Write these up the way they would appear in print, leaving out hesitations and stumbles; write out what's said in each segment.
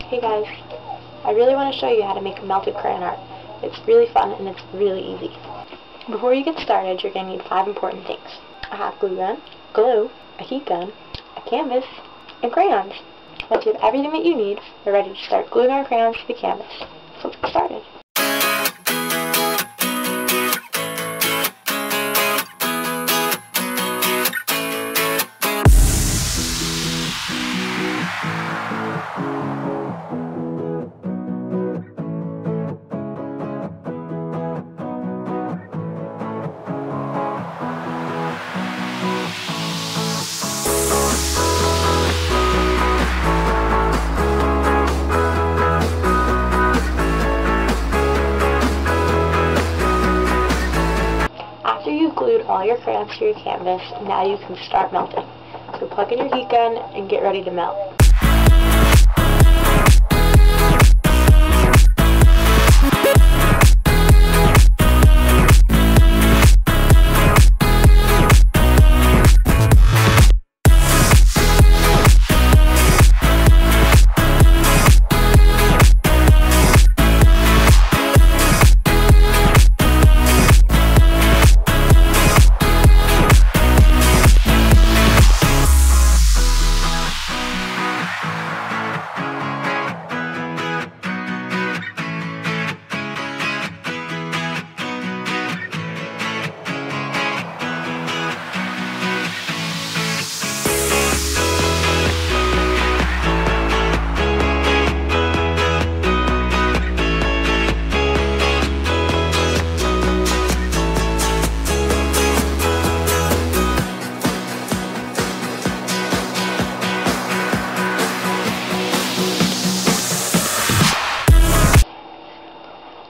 Hey guys, I really want to show you how to make melted crayon art. It's really fun and it's really easy. Before you get started, you're going to need 5 important things. A hot glue gun, glue, a heat gun, a canvas, and crayons. Once you have everything that you need, you're ready to start gluing our crayons to the canvas. So let's get started. After you've glued all your crayons to your canvas, now you can start melting. So plug in your heat gun and get ready to melt.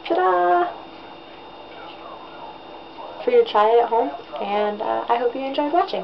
Ta-da! For you to try it at home, and I hope you enjoyed watching.